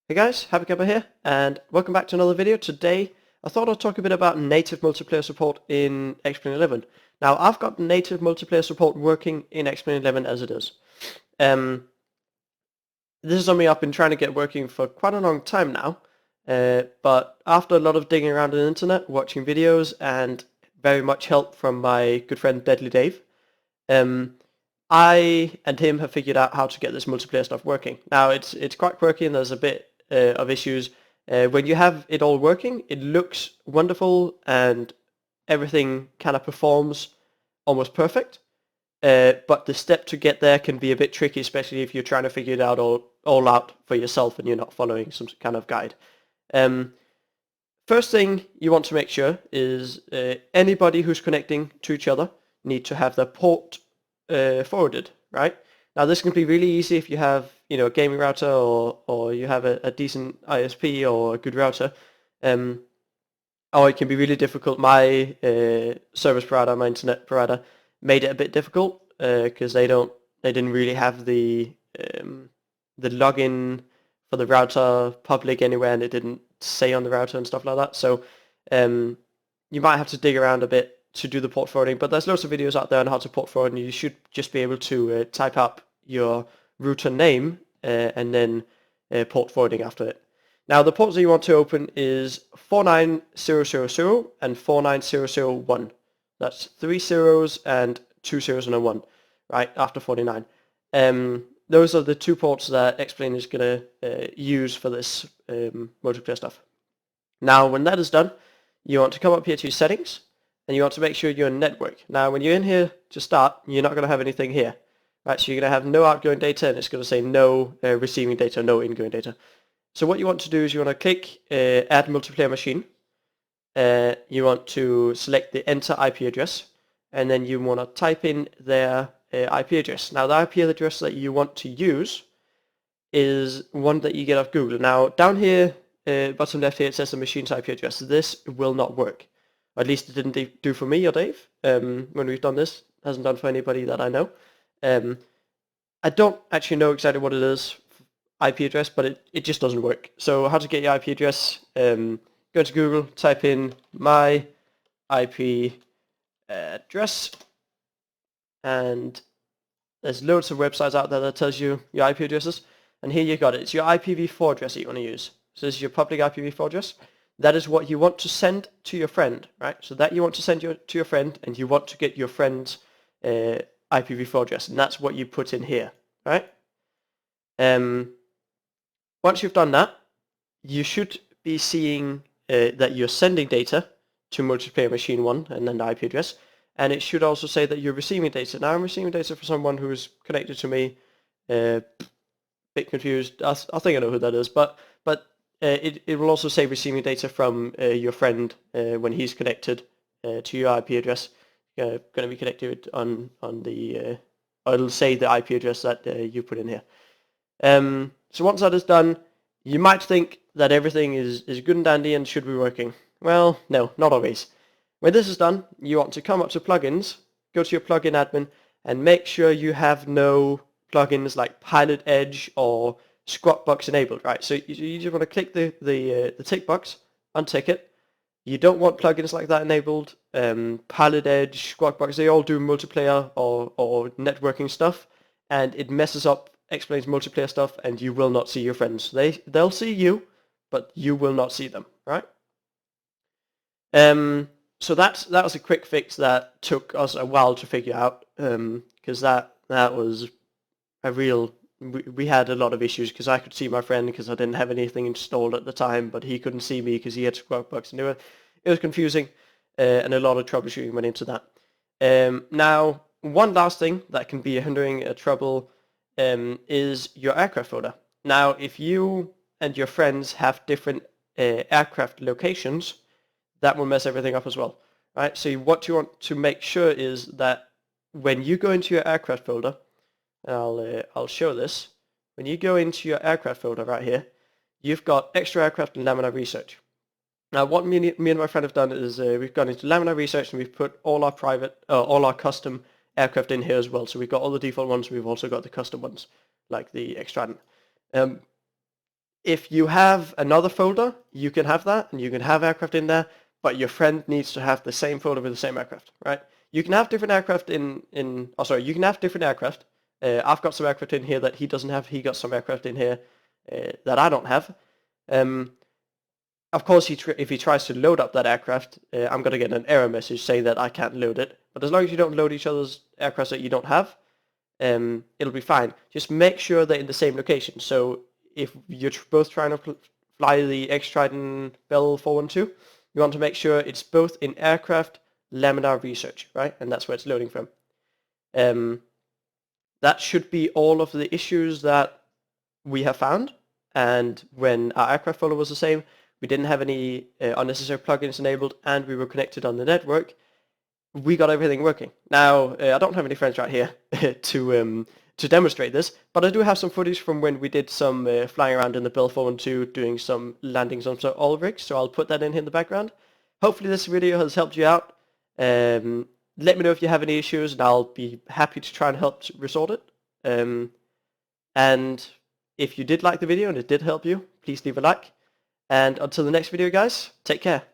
Hey guys, Happy Camper here, and welcome back to another video. Today, I thought I'd talk a bit about native multiplayer support in X-Plane 11. Now, I've got native multiplayer support working in X-Plane 11 as it is. This is something I've been trying to get working for quite a long time now, but after a lot of digging around on the internet, watching videos, and very much help from my good friend Deadly Dave, I and him have figured out how to get this multiplayer stuff working. Now, it's quite quirky and there's a bit of issues. When you have it all working, it looks wonderful and everything kind of performs almost perfect. But the step to get there can be a bit tricky, especially if you're trying to figure it out all out for yourself and you're not following some kind of guide. First thing you want to make sure is anybody who's connecting to each other need to have their port forwarded, right? Now this can be really easy if you have, a gaming router or you have a decent ISP or a good router. Or it can be really difficult. My service provider, my internet provider, made it a bit difficult because they didn't really have the login for the router public anywhere, and it didn't say on the router and stuff like that. So you might have to dig around a bit to do the port forwarding, but there's lots of videos out there on how to port forward, and you should just be able to type up your router name and then port forwarding after it. Now the ports that you want to open is 49000 and 49001. That's 3 zeros and 2 zeros and a 1, right, after 49. Those are the two ports that X-Plane is going to use for this multiplayer stuff. Now when that is done, you want to come up here to your settings, and you want to make sure you're in network. Now when you're in here to start, you're not going to have anything here. Right, so you're going to have no outgoing data, and it's going to say no receiving data, no ingoing data. So what you want to do is you want to click Add Multiplayer Machine. You want to select the Enter IP address, and then you want to type in their IP address. Now the IP address that you want to use is one that you get off Google. Now down here, bottom left here, it says the machine's IP address. This will not work. Or at least it didn't do for me or Dave when we've done this. It hasn't done for anybody that I know. I don't actually know exactly what it is, IP address, but it just doesn't work. So how to get your IP address, go to Google, type in my IP address, and there's loads of websites out there that tells you your IP addresses, and here you got it. It's your IPv4 address that you want to use. So this is your public IPv4 address. That is what you want to send to your friend, right? So that you want to send to your friend, and you want to get your friend's IPv4 address, and that's what you put in here, right? Once you've done that, you should be seeing that you're sending data to multiplayer machine 1 and then the IP address, and it should also say that you're receiving data. Now I'm receiving data from someone who is connected to me. Bit confused. I think I know who that is, but it will also say receiving data from your friend when he's connected to your IP address. Going to be connected on the or it'll say the IP address that you put in here. So once that is done, you might think that everything is good and dandy and should be working. Well, no, not always. When this is done, you want to come up to plugins, go to your plugin admin, and make sure you have no plugins like Pilot Edge or squwakbox enabled, right? So you just want to click the tick box, untick it. You don't want plugins like that enabled. Pilot Edge, squwakbox, they all do multiplayer or networking stuff, and it messes up X-Plane's multiplayer stuff, and you will not see your friends. They'll see you, but you will not see them, right? So that was a quick fix that took us a while to figure out, because that was a real. We had a lot of issues because I could see my friend because I didn't have anything installed at the time, but he couldn't see me because he had squwakbox, and it was confusing, and a lot of troubleshooting went into that. Now, one last thing that can be hindering a trouble is your aircraft folder. Now, if you and your friends have different aircraft locations, that will mess everything up as well, right? So what you want to make sure is that when you go into your aircraft folder, I'll show this. When you go into your aircraft folder right here, you've got extra aircraft and laminar research. Now, what me and my friend have done is we've gone into laminar research and we've put all our custom aircraft in here as well. So we've got all the default ones. We've also got the custom ones, like the Extradent. If you have another folder, you can have that, and you can have aircraft in there, but your friend needs to have the same folder with the same aircraft, right? You can have different aircraft you can have different aircraft. I've got some aircraft in here that he doesn't have. He got some aircraft in here that I don't have. Of course, if he tries to load up that aircraft, I'm going to get an error message saying that I can't load it. But as long as you don't load each other's aircraft that you don't have, it'll be fine. Just make sure they're in the same location. So if you're both trying to fly the X-Trident Bell 412, you want to make sure it's both in aircraft, laminar research, right? And that's where it's loading from. That should be all of the issues that we have found. And when our aircraft folder was the same, we didn't have any unnecessary plugins enabled, and we were connected on the network, we got everything working. Now, I don't have any friends right here to demonstrate this, but I do have some footage from when we did some flying around in the Bell 412 doing some landings on some oil rigs, so I'll put that in here in the background. Hopefully this video has helped you out. Let me know if you have any issues, and I'll be happy to try and help resolve it. And if you did like the video and it did help you, please leave a like. And until the next video, guys, take care.